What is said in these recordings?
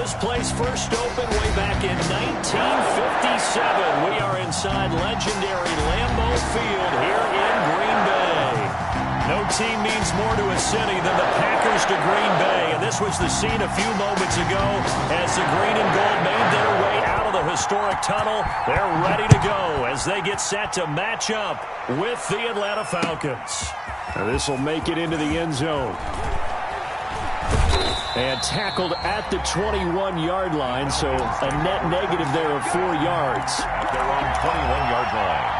this place first opened way back in 1957. We are inside legendary Lambeau Field here in Green Bay. No team means more to a city than the Packers to Green Bay. And this was the scene a few moments ago as the green and gold made their way out of the historic tunnel. They're ready to go as they get set to match up with the Atlanta Falcons. Now this will make it into the end zone. And tackled at the 21-yard line, so a net negative there of 4 yards. At their own 21-yard line.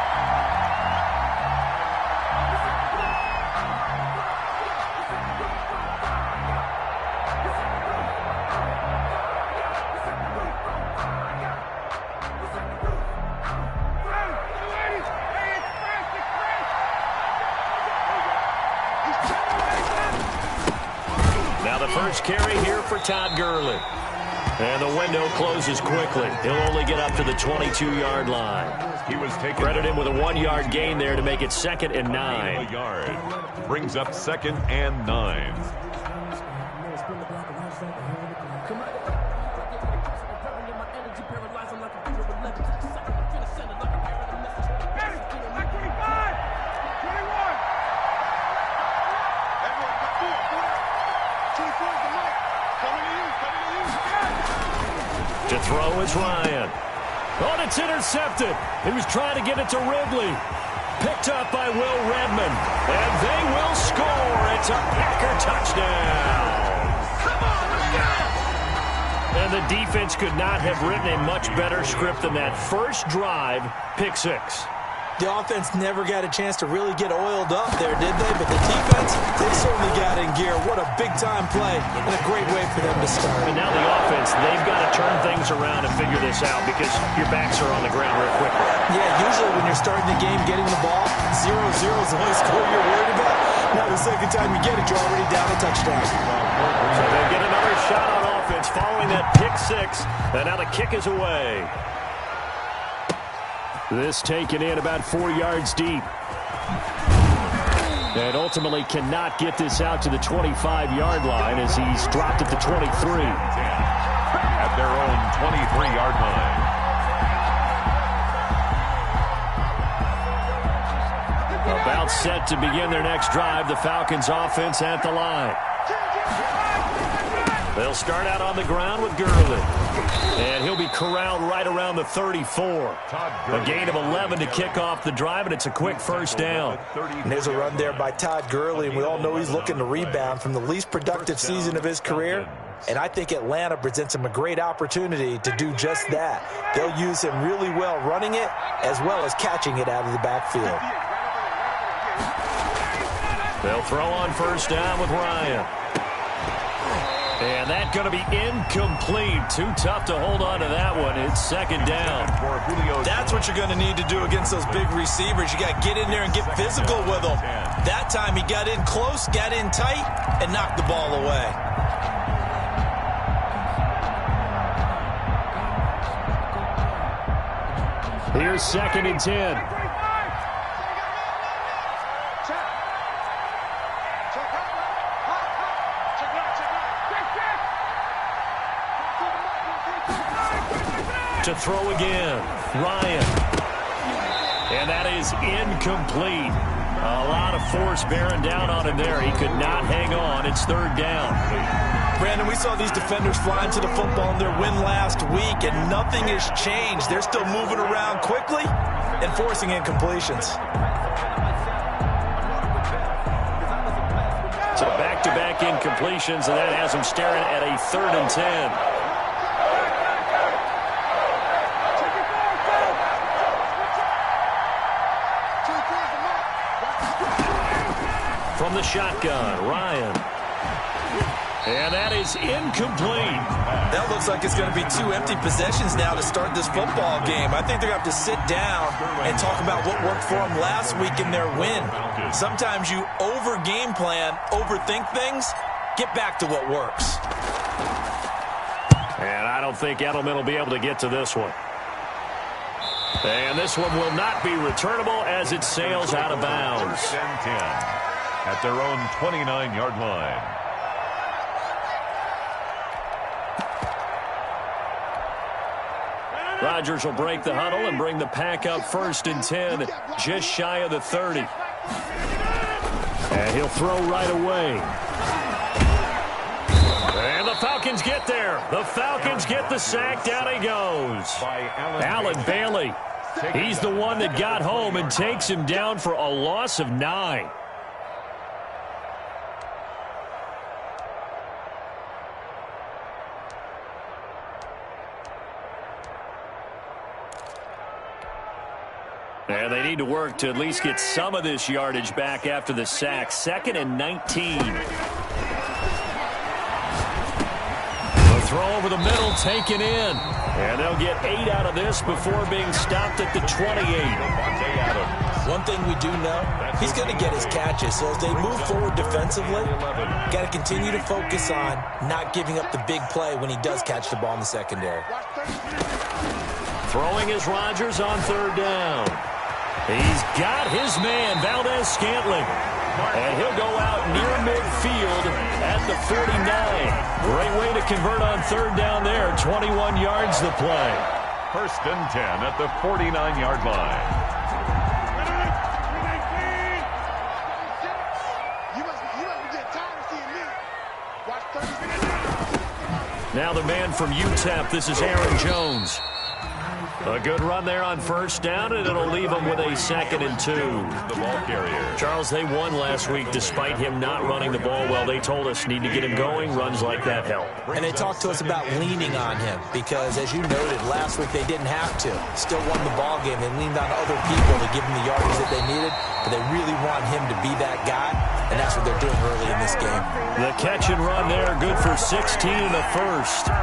First carry here for Todd Gurley. And the window closes quickly. He'll only get up to the 22-yard line. He was taken. Credit him with a 1-yard gain there to make it 2nd and 9. A yard. Brings up 2nd and 9. To throw is Ryan. Oh, and it's intercepted. He was trying to get it to Ridley. Picked up by Will Redmond. And they will score. It's a Packer touchdown. Come on, let's go. And the defense could not have written a much better script than that. First drive, pick 6. The offense never got a chance to really get oiled up there, did they? But the defense, they certainly got in gear. What a big-time play and a great way for them to start. And now the offense, they've got to turn things around and figure this out because your backs are on the ground real quickly. Yeah, usually when you're starting the game, getting the ball, 0-0 is the only score you're worried about. Now the second time you get it, you're already down a touchdown. So they get another shot on offense following that pick 6. And now the kick is away. This taken in about 4 yards deep. And ultimately cannot get this out to the 25-yard line as he's dropped at the 23. At their own 23-yard line. About set to begin their next drive, the Falcons offense at the line. They'll start out on the ground with Gurley. And he'll be corralled right around the 34. A gain of 11 to kick off the drive, and it's a quick first down. And there's a run there by Todd Gurley, and we all know he's looking to rebound from the least productive season of his career. And I think Atlanta presents him a great opportunity to do just that. They'll use him really well running it as well as catching it out of the backfield. They'll throw on first down with Ryan. And that's going to be incomplete. Too tough to hold on to that one. It's 2nd down. That's what you're going to need to do against those big receivers. You got to get in there and get physical with them. That time he got in close, got in tight, and knocked the ball away. Here's 2nd and 10. To throw again, Ryan. And that is incomplete. A lot of force bearing down on him there. He could not hang on. It's 3rd down. Brandon, we saw these defenders flying to the football in their win last week, and nothing has changed. They're still moving around quickly and forcing incompletions. So back-to-back incompletions, and that has him staring at a 3rd and 10. From the shotgun, Ryan. And that is incomplete. That looks like it's going to be 2 empty possessions now to start this football game. I think they're going to have to sit down and talk about what worked for them last week in their win. Sometimes you over-game plan, overthink things, get back to what works. And I don't think Edelman will be able to get to this one. And this one will not be returnable as it sails out of bounds. 1st and 10 at their own 29-yard line. Rodgers will break the huddle and bring the pack up 1st and 10, just shy of the 30. And he'll throw right away. And the Falcons get there. The Falcons get the sack. Down he goes. Allen Bailey. He's the one that got home and takes him down for a loss of 9. And they need to work to at least get some of this yardage back after the sack. 2nd and 19. The throw over the middle, taken in. And they'll get 8 out of this before being stopped at the 28. One thing we do know, he's going to get his catches. So as they move forward defensively, got to continue to focus on not giving up the big play when he does catch the ball in the secondary. Throwing is Rodgers on 3rd down. He's got his man, Valdez-Scantling. And he'll go out near midfield at the 49. Great way to convert on 3rd down there. 21 yards the play. 1st and 10 at the 49-yard line. Now the man from UTEP, this is Aaron Jones. A good run there on 1st down, and it'll leave them with a 2nd and 2. The ball carrier. Charles, they won last week despite him not running the ball well. They told us need to get him going. Runs like that help. And they talked to us about leaning on him because, as you noted, last week they didn't have to. Still won the ball game. They leaned on other people to give them the yardage that they needed, but they really want him to be that guy, and that's what they're doing early in this game. The catch and run there, good for 16 in the 1st.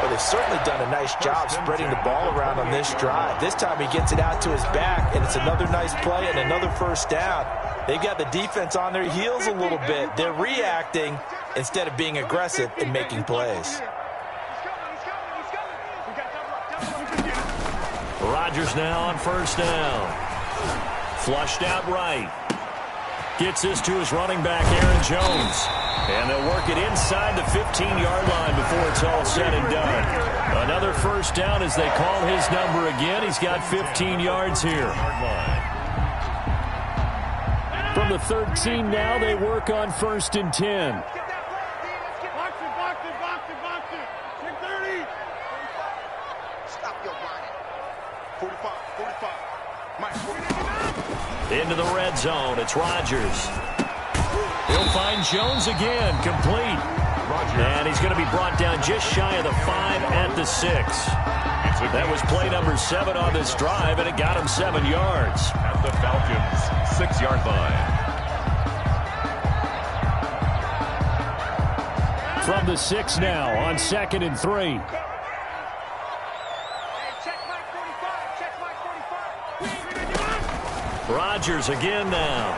Well, they've certainly done a nice job spreading the ball around on this drive. This time he gets it out to his back, and it's another nice play and another 1st down. They've got the defense on their heels a little bit. They're reacting instead of being aggressive and making plays. Rodgers now on 1st down. Flushed out right. Gets this to his running back, Aaron Jones. And they'll work it inside the 15-yard line before it's all said and done. Another 1st down as they call his number again. He's got 15 yards here. From the 13 now, they work on 1st and 10. Into the red zone, it's Rodgers. He'll find Jones again, complete. And he's going to be brought down just shy of the 5 at the 6. That was play number 7 on this drive, and it got him 7 yards. At the Falcons' 6-yard line. From the 6 now on 2nd and 3. Rodgers again now.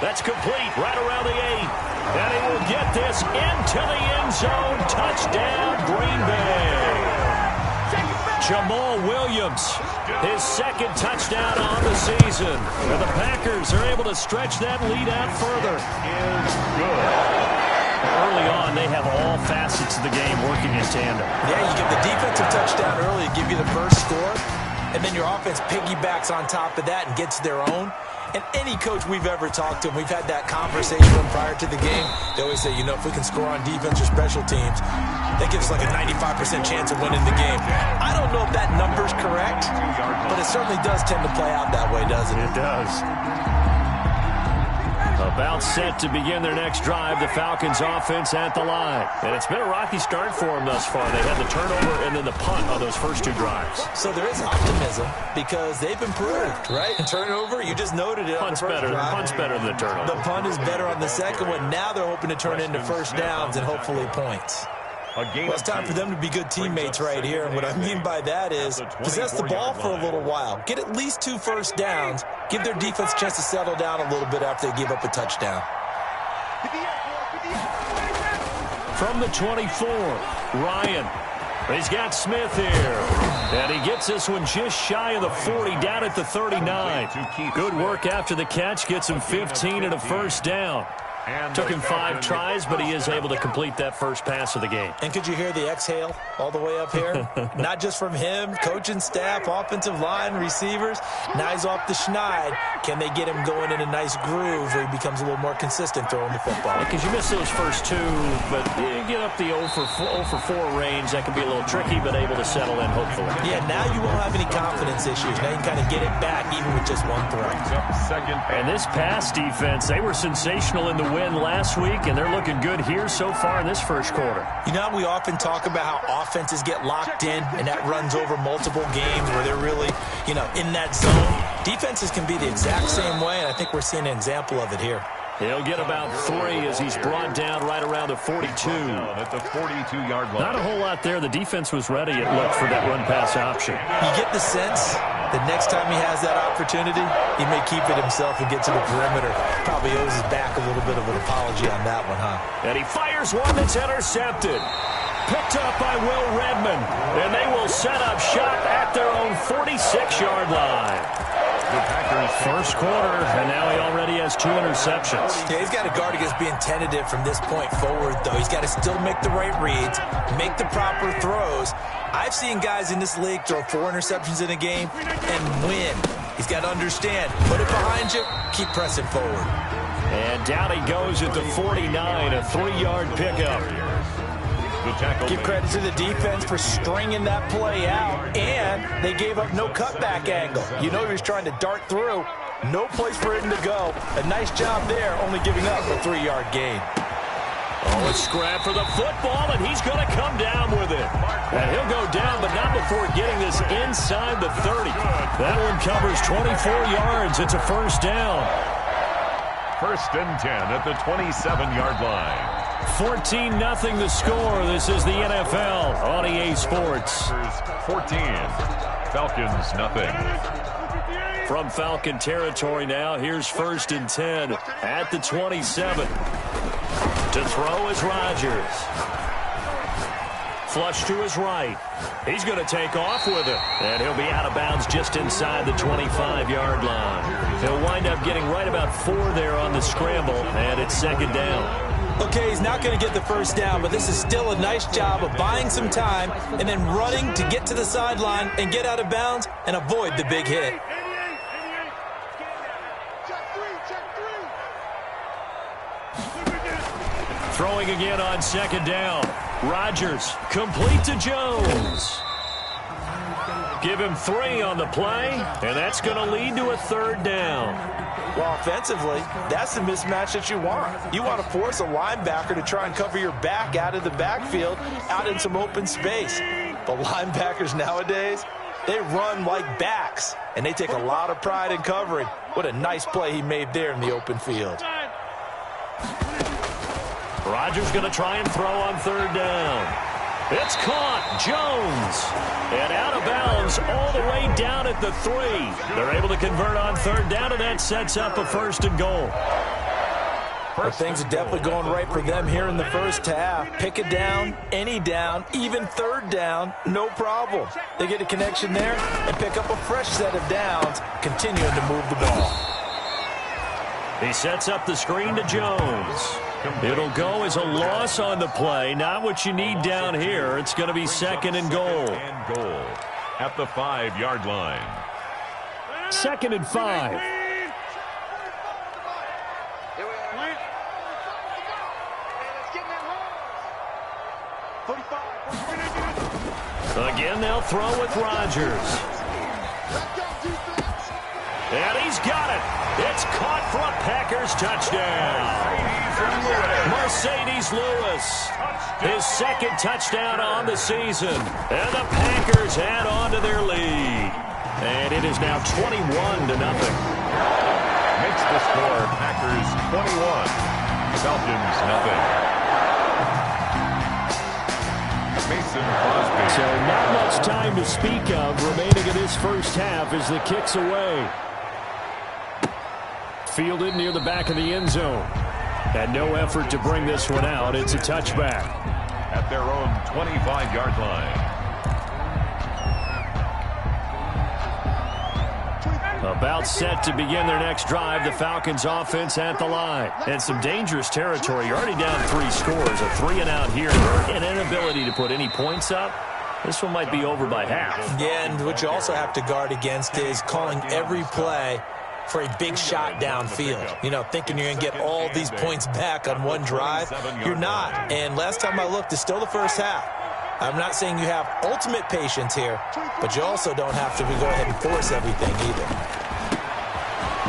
That's complete right around the 8. And he will get this into the end zone. Touchdown, Green Bay. Jamal Williams, his 2nd touchdown on the season. And the Packers are able to stretch that lead out further. Early on, they have all facets of the game working in tandem. Yeah, you give the defensive touchdown early to give you the first score, and then your offense piggybacks on top of that and gets their own. And any coach we've ever talked to, and we've had that conversation prior to the game, they always say, you know, if we can score on defense or special teams, that gives us like a 95% chance of winning the game. I don't know if that number's correct, but it certainly does tend to play out that way, doesn't it? It does. About set to begin their next drive, the Falcons offense at the line. And it's been a rocky start for them thus far. They had the turnover and then the punt on those first 2 drives. So there is optimism because they've improved, right? And turnover, you just noted it. Punt's better than the turnover. The punt is better on the second one. Now they're hoping to turn into 1st downs and hopefully points. Well, it's time for them to be good teammates right here. And what I mean by that is possess the ball for a little while. Get at least 2 first downs. Give their defense a chance to settle down a little bit after they give up a touchdown. From the 24, Ryan. He's got Smith here. And he gets this one just shy of the 40, down at the 39. Good work after the catch. Gets him 15 and a 1st down. And Took him 5 tries, but he is able to complete that first pass of the game. And could you hear the exhale all the way up here? Not just from him, coaching staff, offensive line, receivers. Now he's off the schneid. Can they get him going in a nice groove where he becomes a little more consistent throwing the football? Because you miss those first 2, but you get up the 0 for 4 range. That can be a little tricky, but able to settle in, hopefully. Yeah, now you won't have any confidence issues. Now you can kind of get it back even with just 1 throw. And this pass defense, they were sensational in the win last week, and they're looking good here so far in this first quarter. You know, we often talk about how offenses get locked in, and that runs over multiple games where they're really, in that zone. Defenses can be the exact same way, and I think we're seeing an example of it here. He'll get about 3 as he's brought down right around the 42. At the 42-yard line. Not a whole lot there. The defense was ready, it looked, for that run-pass option. You get the sense that next time he has that opportunity, he may keep it himself and get to the perimeter. Probably owes his back a little bit of an apology on that one, huh? And he fires one that's intercepted. Picked up by Will Redmond. And they will set up shop at their own 46-yard line. The Packers first quarter, and now he already has 2 interceptions. Yeah, he's got to guard against being tentative from this point forward, though. He's got to still make the right reads, make the proper throws. I've seen guys in this league throw 4 interceptions in a game and win. He's got to understand, put it behind you, keep pressing forward. And down he goes at the 49, a 3-yard pickup. Give credit to the defense for stringing that play out, and they gave up no cutback angle. You know he was trying to dart through. No place for him to go. A nice job there, only giving up a 3-yard gain. Oh, a scrap for the football, and he's going to come down with it. And he'll go down, but not before getting this inside the 30. That one covers 24 yards. It's a first down. 1st and 10 at the 27-yard line. 14-0 the score. This is the NFL on EA Sports. 14, Falcons nothing. From Falcon territory now, here's 1st and 10 at the 27. To throw is Rodgers. Flush to his right. He's going to take off with it. And he'll be out of bounds just inside the 25-yard line. He'll wind up getting right about 4 there on the scramble, and it's 2nd down. Okay, he's not going to get the first down, but this is still a nice job of buying some time and then running to get to the sideline and get out of bounds and avoid the big hit. Throwing again on 2nd down. Rodgers complete to Jones. Give him 3 on the play, and that's going to lead to a 3rd down. Well, offensively, that's the mismatch that you want. You want to force a linebacker to try and cover your back out of the backfield, out in some open space. But linebackers nowadays, they run like backs, and they take a lot of pride in covering. What a nice play he made there in the open field. Rodgers going to try and throw on 3rd down. It's caught. Jones. And out of bounds all the way down at the 3. They're able to convert on 3rd down, and that sets up a 1st and goal. But things are definitely going right for them here in the first half. Pick it down, any down, even 3rd down, no problem. They get a connection there and pick up a fresh set of downs, continuing to move the ball. He sets up the screen to Jones. It'll go as a loss on the play. Not what you need down here. It's going to be 2nd and goal. And goal at the 5-yard line. 2nd and 5. Again, they'll throw with Rodgers. And he's got it. It's caught for a Packers touchdown. Mercedes Lewis, his 2nd touchdown on the season. And the Packers add on to their lead. And it is now 21-0. Makes the score Packers 21, Falcons nothing. Mason Crosby. So not much time to speak of remaining in this first half as the kick's away. Fielded near the back of the end zone. And no effort to bring this one out. It's a touchback. At their own 25-yard line. About set to begin their next drive, the Falcons offense at the line. And some dangerous territory. You're already down 3 scores, a 3-and-out here, an inability to put any points up. This one might be over by half. Yeah, and what you also have to guard against is calling every play for a big shot downfield. You know, thinking you're going to get all these points back on one drive. You're not. And last time I looked, it's still the first half. I'm not saying you have ultimate patience here, but you also don't have to go ahead and force everything either.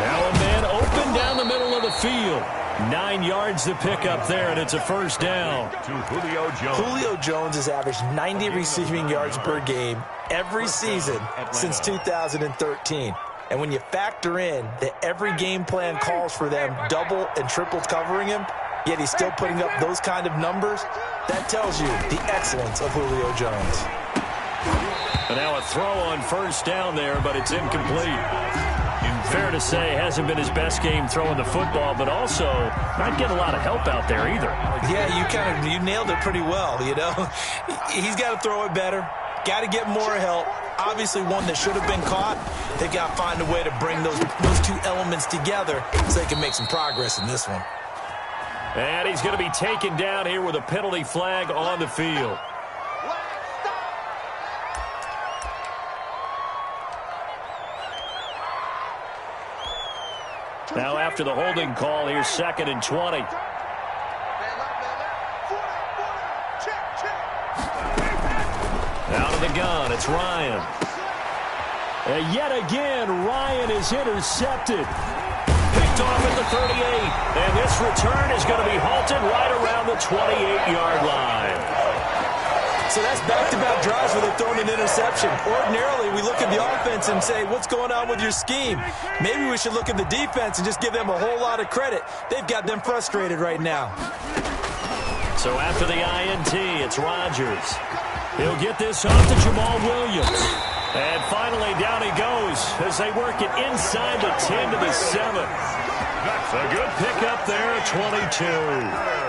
Now a man open down the middle of the field. 9 yards to pick up there, and it's a first down. To Julio Jones. Julio Jones has averaged 90 receiving yards per game every season since 2013. And when you factor in that every game plan calls for them double and triple covering him, yet he's still putting up those kind of numbers, that tells you the excellence of Julio Jones. And now a throw on first down there, but it's incomplete. Fair to say, hasn't been his best game throwing the football, but also not getting a lot of help out there either. Yeah, you nailed it pretty well, you know. He's got to throw it better, got to get more help. Obviously one that should have been caught. They've got to find a way to bring those two elements together so they can make some progress in this one. And he's going to be taken down here with a penalty flag on the field. Now after the holding call, here's 2nd and 20. Out of the gun, it's Ryan. And yet again, Ryan is intercepted. Picked off at the 38. And this return is going to be halted right around the 28-yard line. So that's back-to-back drives where they've thrown an interception. Ordinarily, we look at the offense and say, what's going on with your scheme? Maybe we should look at the defense and just give them a whole lot of credit. They've got them frustrated right now. So after the INT, it's Rodgers. He'll get this off to Jamal Williams. And finally, down he goes as they work it inside the 10 to the 7. That's a good pickup there, 22.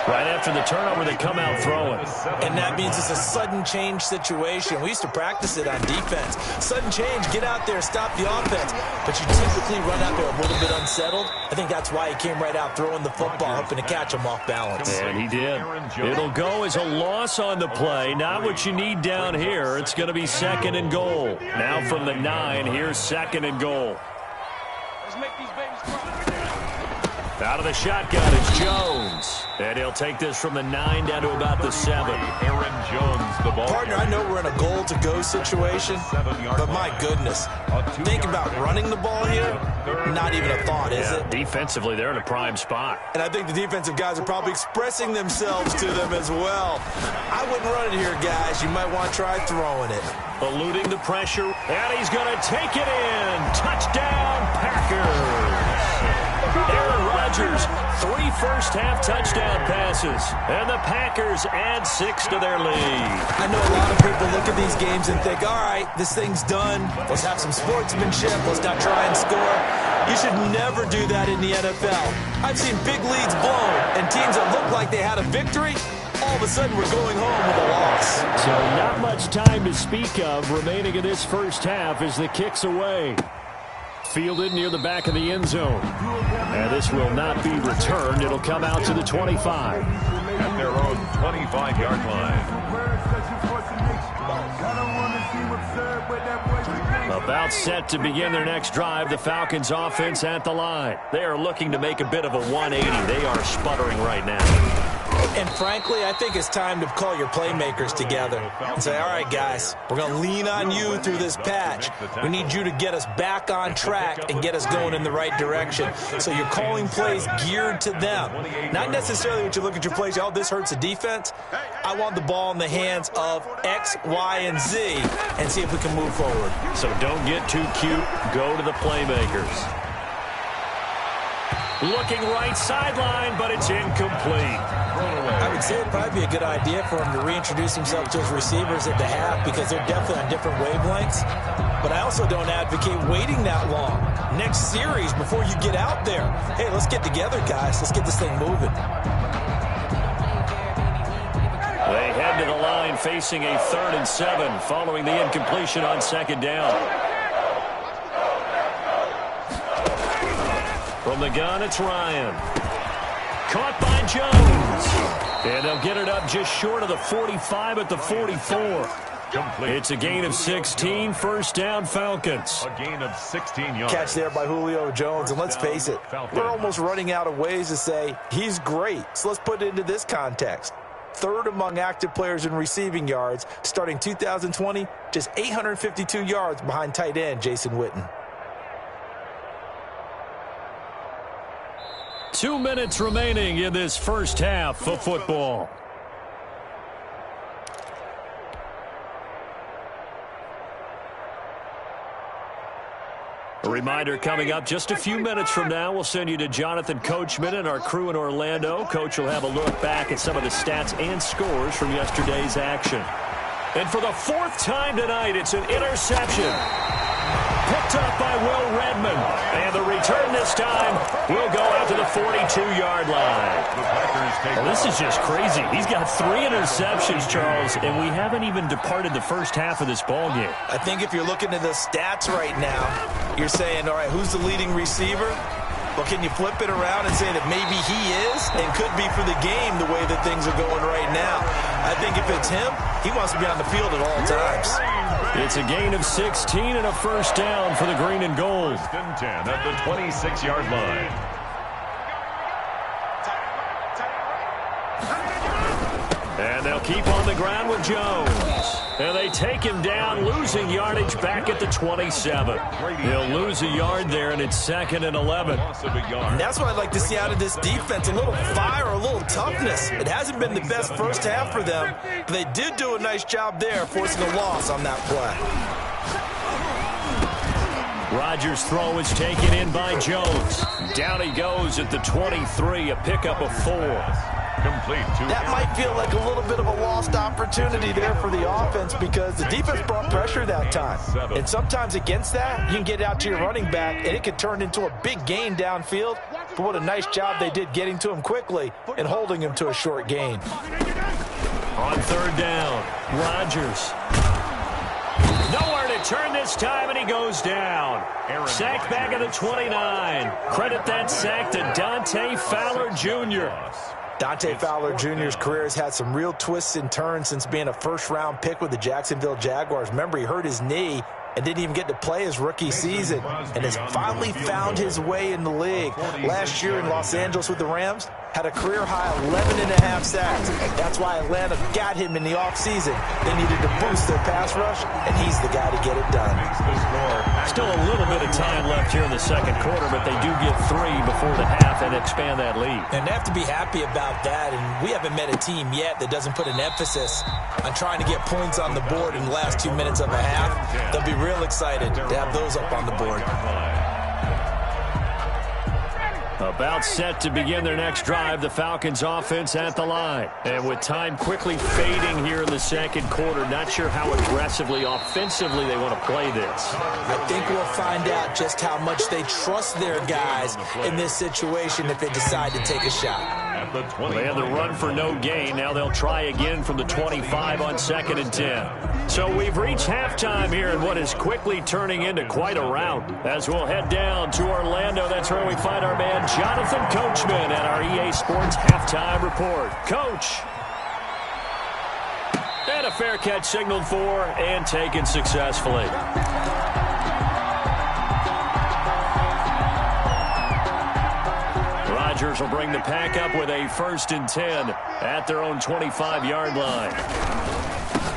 Right after the turnover, they come out throwing. And that means it's a sudden change situation. We used to practice it on defense. Sudden change, get out there, stop the offense. But you typically run out there a little bit unsettled. I think that's why he came right out throwing the football, hoping to catch him off balance. And he did. It'll go as a loss on the play. Not what you need down here. It's going to be 2nd and goal. Now from the 9, here's 2nd and goal. Let's make these babies cry. Out of the shotgun, it's Jones. And he'll take this from the 9 down to about the 7. Aaron Jones, the ball. Partner, I know we're in a goal-to-go situation, but my goodness, think about running the ball here. Not even a thought, is it? Defensively, they're in a prime spot. And I think the defensive guys are probably expressing themselves to them as well. I wouldn't run it here, guys. You might want to try throwing it. Eluding the pressure, and he's going to take it in. Touchdown, Packers. Aaron Rodgers, 3 first-half touchdown passes, and the Packers add 6 to their lead. I know a lot of people look at these games and think, all right, this thing's done. Let's have some sportsmanship. Let's not try and score. You should never do that in the NFL. I've seen big leads blown, and teams that look like they had a victory, all of a sudden we're going home with a loss. So not much time to speak of remaining in this first half as the kick's away. Fielded near the back of the end zone. And this will not be returned. It'll come out to the 25. At their own 25-yard line. About set to begin their next drive, the Falcons offense at the line. They are looking to make a bit of a 180. They are sputtering right now. And frankly, I think it's time to call your playmakers together and say, all right, guys, we're going to lean on you through this patch. We need you to get us back on track and get us going in the right direction. So you're calling plays geared to them. Not necessarily when you look at your plays, oh, this hurts the defense. I want the ball in the hands of X, Y, and Z and see if we can move forward. So don't get too cute. Go to the playmakers. Looking right sideline, but it's incomplete. I would say it'd probably be a good idea for him to reintroduce himself to his receivers at the half because they're definitely on different wavelengths. But I also don't advocate waiting that long. Next series before you get out there. Hey, let's get together, guys. Let's get this thing moving. They head to the line facing a 3rd and 7 following the incompletion on 2nd down. From the gun, it's Ryan. Caught by Jones. And they'll get it up just short of the 45 at the 44. Complete. It's a gain of 16, first down Falcons. A gain of 16 yards. Catch there by Julio Jones, and let's face it, we're almost running out of ways to say he's great. So let's put it into this context. Third among active players in receiving yards, starting 2020, just 852 yards behind tight end Jason Witten. 2 minutes remaining in this first half of football. A reminder coming up just a few minutes from now, we'll send you to Jonathan Coachman and our crew in Orlando. Coach will have a look back at some of the stats and scores from yesterday's action. And for the fourth time tonight, it's an interception. Picked up by Will Redmond. And the return this time will go out to the 42-yard line. Well, this is just crazy. He's got 3 interceptions, Charles, and we haven't even departed the first half of this ballgame. I think if you're looking at the stats right now, you're saying, all right, who's the leading receiver? Well, can you flip it around and say that maybe he is and could be for the game the way that things are going right now? I think if it's him, he wants to be on the field at all times. It's a gain of 16 and a first down for the green and gold. First and 10 at the 26-yard line. And they'll keep on the ground with Jones. And they take him down, losing yardage back at the 27. He'll lose a yard there, and it's 2nd and 11. And that's what I'd like to see out of this defense, a little fire, a little toughness. It hasn't been the best first half for them, but they did do a nice job there, forcing a loss on that play. Rodgers' throw is taken in by Jones. Down he goes at the 23, a pickup of 4. Complete. That might feel like a little bit of a lost opportunity there for the offense because the defense brought pressure that time. And sometimes against that, you can get out to your running back, and it could turn into a big gain downfield. But what a nice job they did getting to him quickly and holding him to a short gain. On third down, Rodgers. Nowhere to turn this time, and he goes down. Sacked back at the 29. Credit that sack to Dante Fowler Jr. Dante Fowler Jr.'s career has had some real twists and turns since being a first-round pick with the Jacksonville Jaguars. Remember, he hurt his knee and didn't even get to play his rookie season and has finally found his way in the league. Last year in Los Angeles with the Rams, had a career-high 11.5 sacks. That's why Atlanta got him in the offseason. They needed to boost their pass rush, and he's the guy to get it done. Still a little bit of time left here in the second quarter, but they do get 3 before the half and expand that lead. And they have to be happy about that, and we haven't met a team yet that doesn't put an emphasis on trying to get points on the board in the last 2 minutes of a half. They'll be real excited to have those up on the board. About set to begin their next drive, the Falcons offense at the line. And with time quickly fading here in the second quarter, not sure how aggressively, offensively they want to play this. I think we'll find out just how much they trust their guys in this situation if they decide to take a shot. They had the run for no gain. Now they'll try again from the 25 on 2nd and 10. So we've reached halftime here in what is quickly turning into quite a rout. As we'll head down to Orlando, that's where we find our man Jonathan Coachman at our EA Sports Halftime Report. Coach. And a fair catch signaled for and taken successfully. Rodgers will bring the pack up with a 1st and 10 at their own 25-yard line.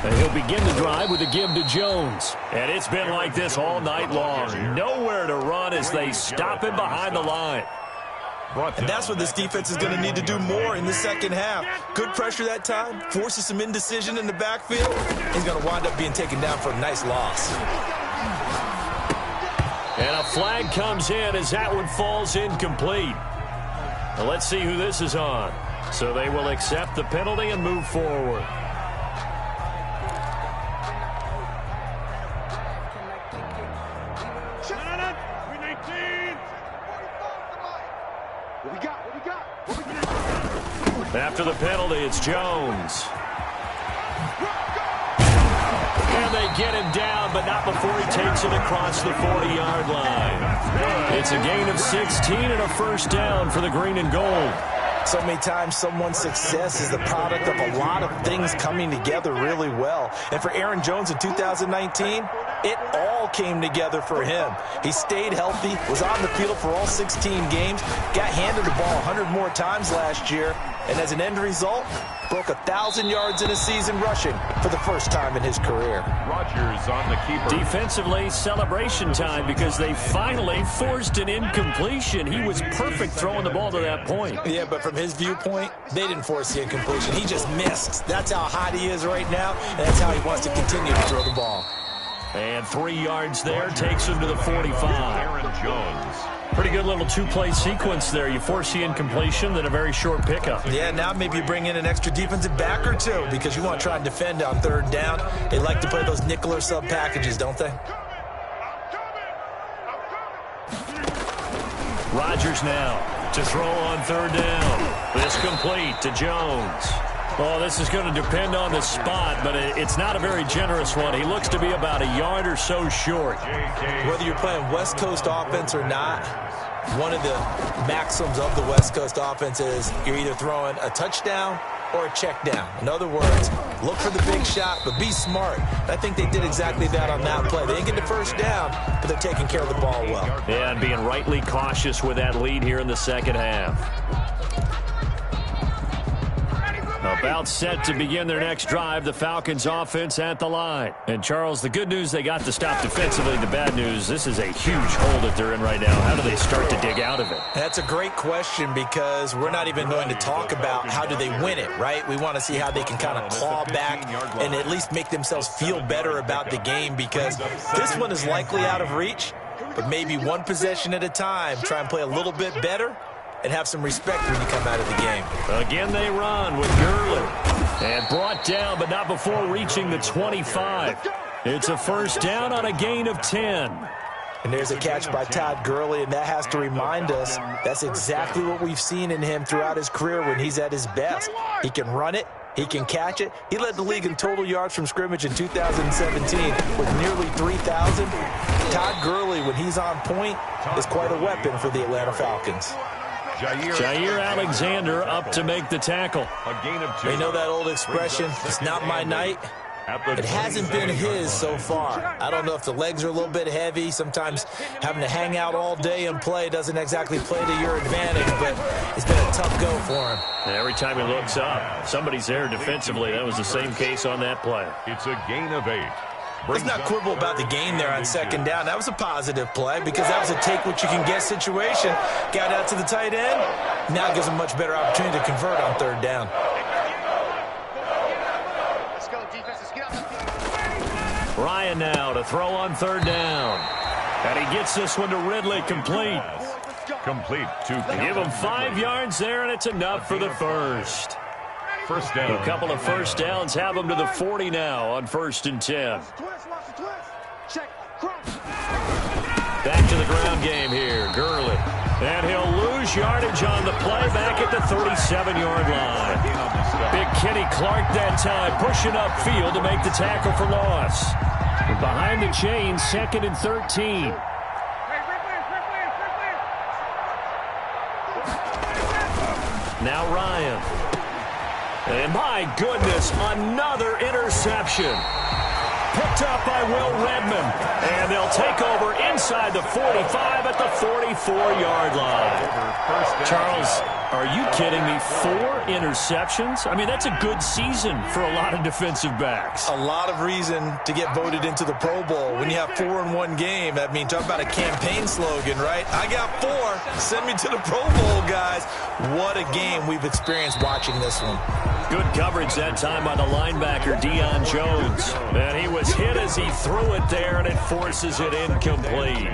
And he'll begin the drive with a give to Jones. And it's been like this all night long. Nowhere to run as they stop him behind the line. And that's what this defense is going to need to do more in the second half. Good pressure that time, forces some indecision in the backfield. He's going to wind up being taken down for a nice loss. And a flag comes in as that one falls incomplete. Now let's see who this is on. So they will accept the penalty and move forward. After the penalty, it's Jones. And And they get him down, but not before he takes it across the 40-yard line. It's a gain of 16 and a first down for the green and gold. So many times someone's success is the product of a lot of things coming together really well. And for Aaron Jones in 2019, it all came together for him. He stayed healthy, was on the field for all 16 games, got handed the ball 100 more times last year, and as an end result, broke 1,000 yards in a season rushing for the first time in his career. Rodgers on the keeper. Defensively, celebration time because they finally forced an incompletion. He was perfect throwing the ball to that point. Yeah, but from his viewpoint, they didn't force the incompletion. He just missed. That's how hot he is right now, and that's how he wants to continue to throw the ball. And 3 yards there takes him to the 45. Aaron Jones. Pretty good little two-play sequence there. You force the incompletion, then a very short pickup. Yeah, now maybe you bring in an extra defensive back or two because you want to try and defend on third down. They like to play those nickel or sub packages, don't they? Rodgers now to throw on third down. This complete to Jones. Oh, this is going to depend on the spot, but it's not a very generous one. He looks to be about a yard or so short. Whether you're playing West Coast offense or not, one of the maxims of the West Coast offense is you're either throwing a touchdown or a check down. In other words, look for the big shot, but be smart. I think they did exactly that on that play. They didn't get the first down, but they're taking care of the ball well. Yeah, and being rightly cautious with that lead here in the second half. About set to begin their next drive, the Falcons offense at the line. And, Charles, the good news, they got the stop defensively. The bad news, this is a huge hole that they're in right now. How do they start to dig out of it? That's a great question because we're not even going to talk about how do they win it, right? We want to see how they can kind of claw back and at least make themselves feel better about the game because this one is likely out of reach, but maybe one possession at a time, try and play a little bit better and have some respect when you come out of the game. Again, they run with Gurley. And brought down, but not before reaching the 25. It's a first down on a gain of 10. And there's a catch by Todd Gurley, and that has to remind us that's exactly what we've seen in him throughout his career when he's at his best. He can run it. He can catch it. He led the league in total yards from scrimmage in 2017 with nearly 3,000. Todd Gurley, when he's on point, is quite a weapon for the Atlanta Falcons. Jair Alexander up to make the tackle. A gain of 2. You know that old expression, it's not my night. It hasn't been his so far. I don't know if the legs are a little bit heavy. Sometimes having to hang out all day and play doesn't exactly play to your advantage, but it's been a tough go for him. And every time he looks up, somebody's there defensively. That was the same case on that play. It's a gain of 8. Let's not quibble about the game there on second down. That was a positive play because that was a take-what-you-can-get situation. Got out to the tight end. Now it gives them a much better opportunity to convert on third down. Ryan now to throw on third down. And he gets this one to Ridley complete. Complete to Give him 5 yards there, and it's enough for the first. First down. A couple of first downs have him to the 40 now on 1st and 10. Back to the ground game here. Gurley. And he'll lose yardage on the play back at the 37-yard line. Big Kenny Clark that time pushing upfield to make the tackle for loss. Behind the chains, 2nd and 13. Now Ryan. And my goodness, another interception. Picked up by Will Redmond. And they'll take over inside the 45 at the 44-yard line. Charles, are you kidding me? 4 interceptions? I mean, that's a good season for a lot of defensive backs. A lot of reason to get voted into the Pro Bowl. When you have 4 in one game, I mean, talk about a campaign slogan, right? I got 4. Send me to the Pro Bowl, guys. What a game we've experienced watching this one. Good coverage that time by the linebacker, Deion Jones. And he was hit as he threw it there, and it forces it incomplete.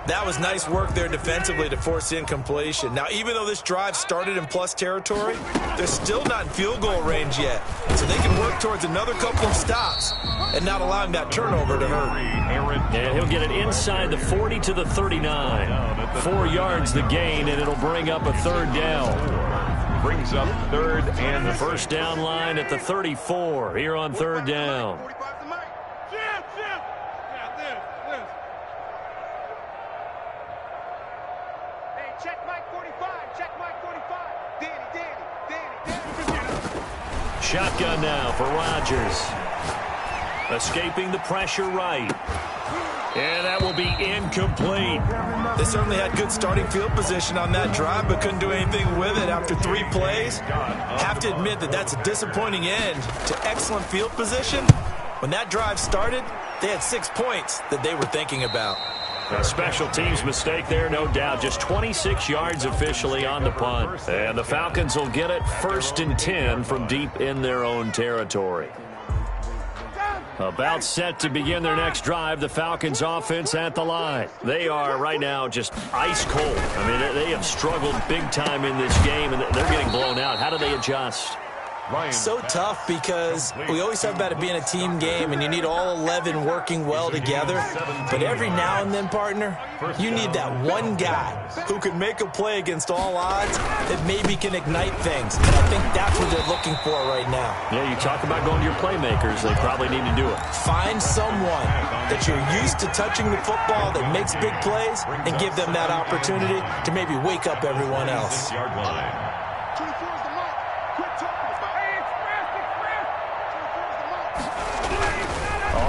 That was nice work there defensively to force the incompletion. Now, even though this drive started in plus territory, they're still not in field goal range yet. So they can work towards another couple of stops and not allowing that turnover to hurt. And he'll get it inside the 40 to the 39. 4 yards the gain, and it'll bring up a third down. Brings up 3rd and the first down line at the 34 here on 3rd down. Shotgun now for Rodgers. Escaping the pressure right. And that will be incomplete. They certainly had good starting field position on that drive, but couldn't do anything with it after 3 plays. Have to admit that that's a disappointing end to excellent field position. When that drive started, they had 6 points that they were thinking about. A special teams mistake there, no doubt. Just 26 yards officially on the punt. And the Falcons will get it 1st and 10 from deep in their own territory. About set to begin their next drive, the Falcons offense at the line. They are right now just ice cold. I mean, they have struggled big time in this game, and they're getting blown out. How do they adjust? So tough because we always talk about it being a team game and you need all 11 working well together. But every now and then, partner, you need that one guy who can make a play against all odds that maybe can ignite things. And I think that's what they're looking for right now. Yeah, you talk about going to your playmakers. They probably need to do it. Find someone that you're used to touching the football that makes big plays and give them that opportunity to maybe wake up everyone else.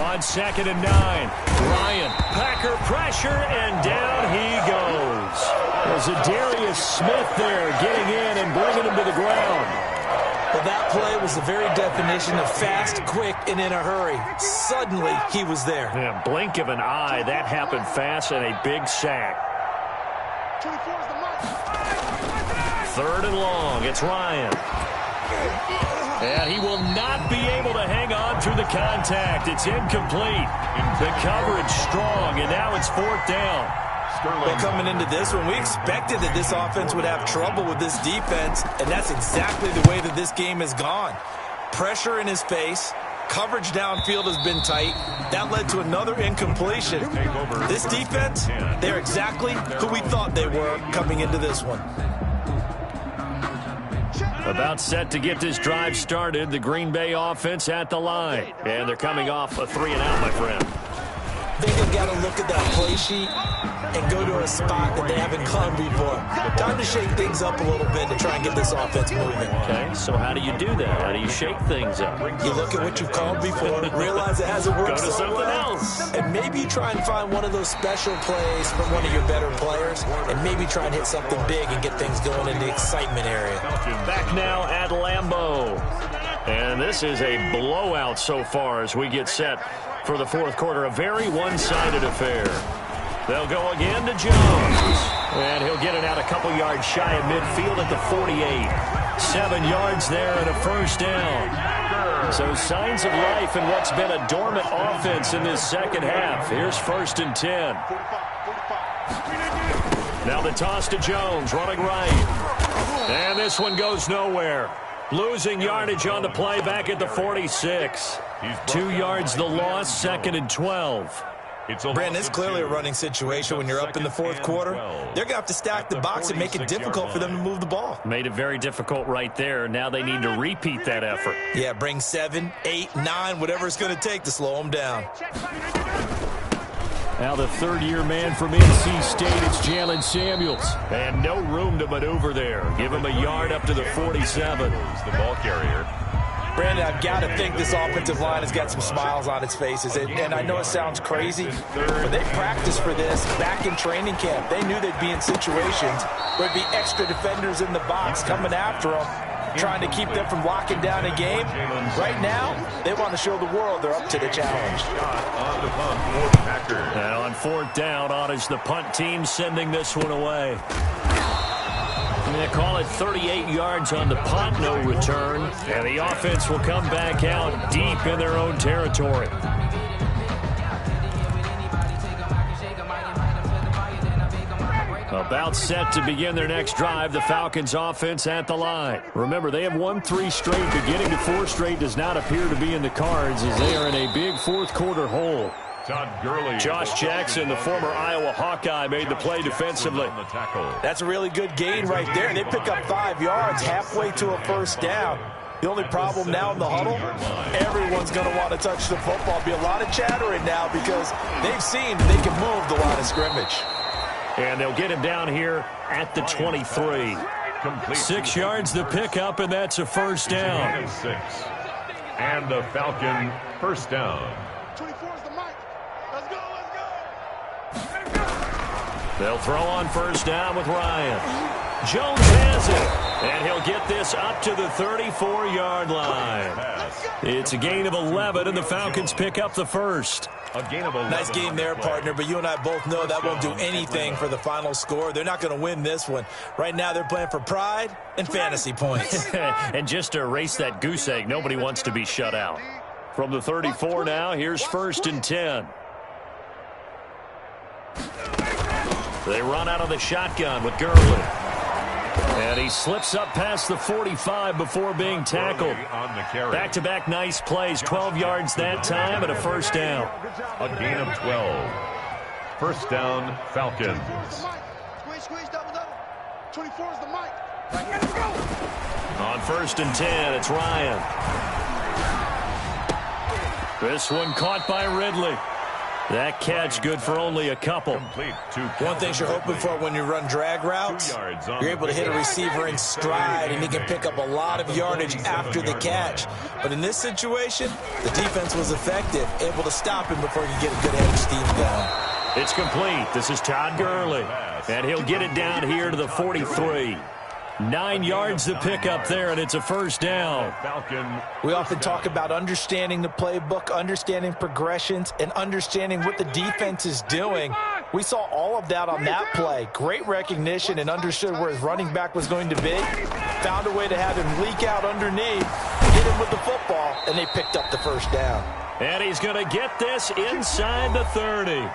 On 2nd and 9, Ryan, Packer pressure, and down he goes. There's a Darius Smith there getting in and bringing him to the ground. Well, that play was the very definition of fast, quick, and in a hurry. Suddenly, he was there. Yeah, blink of an eye, that happened fast and a big sack. 3rd and long, it's Ryan. And he will not be able to hang on through the contact. It's incomplete. The coverage strong, and now it's 4th down. Well, coming into this one, we expected that this offense would have trouble with this defense, and that's exactly the way that this game has gone. Pressure in his face. Coverage downfield has been tight. That led to another incompletion. This defense, they're exactly who we thought they were coming into this one. About set to get this drive started, the Green Bay offense at the line. And they're coming off a 3-and-out, my friend. I think they've got to look at that play sheet and go to a spot that they haven't gone before. Time to shake things up a little bit to try and get this offense moving. Okay, so how do you do that? How do you shake things up? You look at what you've called before, realize it hasn't worked Go to so something well, else. and maybe you try and find one of those special plays from one of your better players, and maybe try and hit something big and get things going in the excitement area. Back now at Lambeau. And this is a blowout so far as we get set for the 4th quarter. A very one-sided affair. They'll go again to Jones. And he'll get it out a couple yards shy of midfield at the 48. 7 yards there and a 1st down. So signs of life in what's been a dormant offense in this 2nd half. Here's 1st and 10. Now the toss to Jones, running right. And this one goes nowhere. Losing yardage on the play back at the 46. 2 yards the loss, 2nd and 12. Brandon, it's clearly a running situation when you're up in the 4th quarter. They're going to have to stack the box and make it difficult for them to move the ball. Made it very difficult right there. Now they need to repeat that effort. Yeah, bring 7, 8, 9, whatever it's going to take to slow them down. Now the 3rd-year man from NC State, it's Jalen Samuels. And no room to maneuver there. Give him a yard up to the 47. The ball carrier. Brandon, I've got to think this offensive line has got some smiles on its faces. And I know it sounds crazy, but they practiced for this back in training camp. They knew they'd be in situations where there'd be extra defenders in the box coming after them, trying to keep them from locking down a game. Right now, they want to show the world they're up to the challenge. And on 4th down, on is the punt team sending this one away. They call it 38 yards on the punt, no return. And the offense will come back out deep in their own territory. About set to begin their next drive, the Falcons offense at the line. Remember, they have won 3 straight, but getting to 4 straight does not appear to be in the cards as they are in a big 4th quarter hole. Josh Jackson, the former Iowa Hawkeye, made the play defensively. That's a really good gain right there. They pick up 5 yards halfway to a 1st down. The only problem now in the huddle, everyone's going to want to touch the football. Be a lot of chattering now because they've seen they can move the line of scrimmage. And they'll get him down here at the 23. Complete. 6 yards the pickup, and that's a first down. 6. And the Falcon first down. 24 is the mic. Let's go, let's go. They'll throw on first down with Ryan. Jones has it, and he'll get this up to the 34-yard line. It's a gain of 11, and the Falcons pick up the first. A gain of 11. Nice game there, partner, but you and I both know that won't do anything for the final score. They're not going to win this one. Right now, they're playing for pride and fantasy points. And just to erase that goose egg, nobody wants to be shut out. From the 34 now, here's first and 10. They run out of the shotgun with Gurley. And he slips up past the 45 before being tackled. Back-to-back nice plays, 12 yards that time and a first down. A gain of 12. First down, Falcons. Squeeze, double. 24 is the mic. Let's go. On first and 10, it's Ryan. This one caught by Ridley. That catch good for only a couple. One thing you're hoping for when you run drag routes, you're able to hit a receiver in stride, and he can pick up a lot of yardage after the catch. But in this situation, the defense was effective, able to stop him before he could get a good head of steam going. It's complete. This is Todd Gurley, and he'll get it down here to the 43. 9 yards to pick up there, and it's a first down. We often talk about understanding the playbook, understanding progressions, and understanding what the defense is doing. We saw all of that on that play. Great recognition and understood where his running back was going to be. Found a way to have him leak out underneath, hit him with the football, and they picked up the first down. And he's going to get this inside the 30.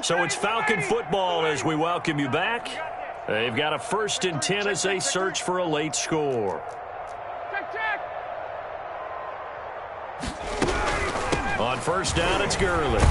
So it's Falcon football as we welcome you back. They've got a first and 10 as they search for a late score. On first down, it's Gurley.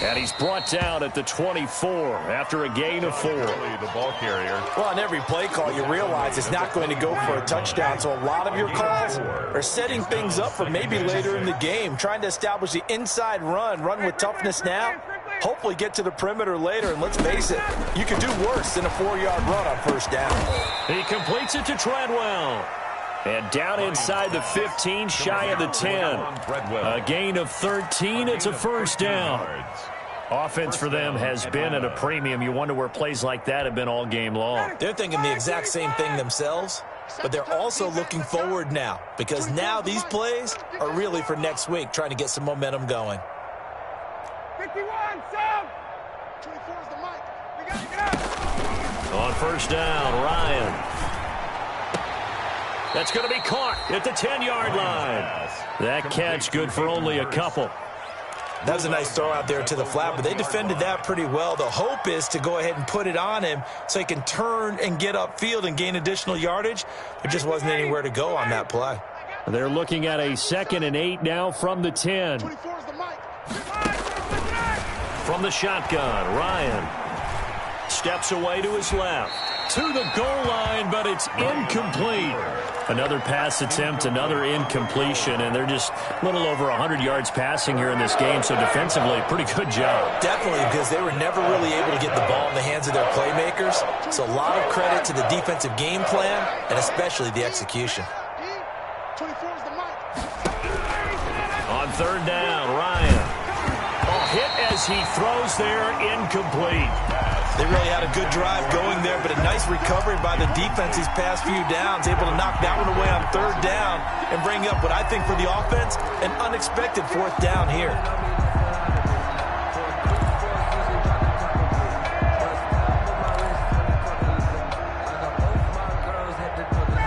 And he's brought down at the 24 after a gain of 4. The ball carrier. Well, on every play call, you realize it's not going to go for a touchdown. So a lot of your calls are setting things up for maybe later in the game, trying to establish the inside run with toughness now. Hopefully get to the perimeter later, and let's face it, you could do worse than a 4-yard run on first down. He completes it to Treadwell. And down inside the 15, shy of the 10. A gain of 13, it's a first down. Offense for them has been at a premium. You wonder where plays like that have been all game long. They're thinking the exact same thing themselves, but they're also looking forward now, because now these plays are really for next week, trying to get some momentum going. 51, Sam. 24 is the mic. We got to get out. On first down, Ryan. That's going to be caught at the 10-yard line. That catch good for only a couple. That was a nice throw out there to the flat, but they defended that pretty well. The hope is to go ahead and put it on him so he can turn and get upfield and gain additional yardage. There just wasn't anywhere to go on that play. They're looking at a 2nd and 8 now from the 10. 24 is the mic. From the shotgun, Ryan steps away to his left. To the goal line, but it's incomplete. Another pass attempt, another incompletion, and they're just a little over 100 yards passing here in this game, so defensively, pretty good job. Definitely, because they were never really able to get the ball in the hands of their playmakers. So a lot of credit to the defensive game plan, and especially the execution. 24 is the mic. On third down, Ryan. Hit as he throws there, incomplete. They really had a good drive going there, but a nice recovery by the defense these past few downs, able to knock that one away on third down and bring up what I think for the offense, an unexpected fourth down here.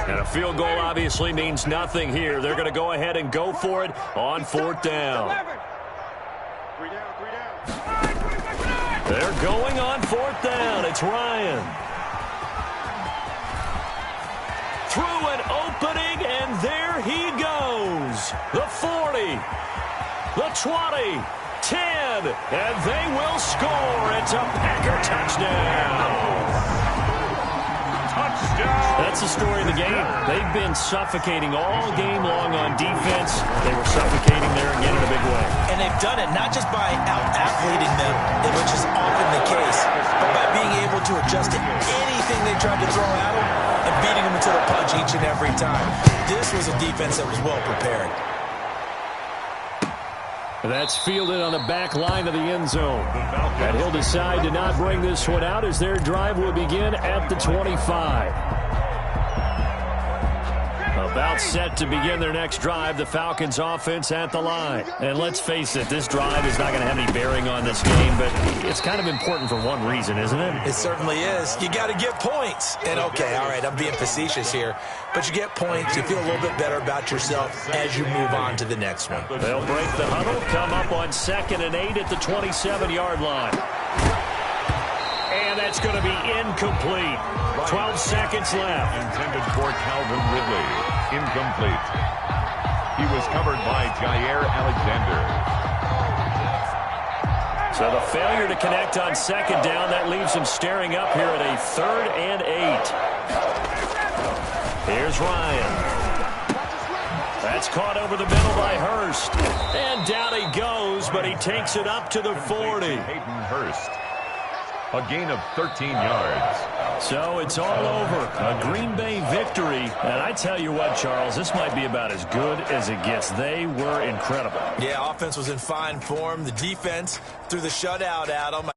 And a field goal obviously means nothing here. They're going to go ahead and go for it on fourth down. They're going on fourth down. It's Ryan. Through an opening, and there he goes. The 40, the 20, 10, and they will score. It's a Packer touchdown. Touchdown. That's the story of the game. They've been suffocating all game long on on defense, they were suffocating there again in a big way. And they've done it not just by out-athleting them, which is often the case, but by being able to adjust to anything they tried to throw at them and beating them into the punch each and every time. This was a defense that was well prepared. That's fielded on the back line of the end zone. And he'll decide to not bring this one out as their drive will begin at the 25. About set to begin their next drive, the Falcons offense at the line. And let's face it, this drive is not going to have any bearing on this game, but it's kind of important for one reason, isn't it? It certainly is. You got to get points. And okay, all right, I'm being facetious here, but you get points, you feel a little bit better about yourself as you move on to the next one. They'll break the huddle, come up on 2nd and 8 at the 27-yard line. And that's going to be incomplete. 12 seconds left. Intended for Calvin Ridley. Incomplete. He was covered by Jair Alexander. So the failure to connect on 2nd down, that leaves him staring up here at a 3rd and 8. Here's Ryan. That's caught over the middle by Hurst. And down he goes, but he takes it up to the 40. Hayden Hurst. A gain of 13 yards. So it's all over. A Green Bay victory. And I tell you what, Charles, this might be about as good as it gets. They were incredible. Yeah, offense was in fine form. The defense threw the shutout at them.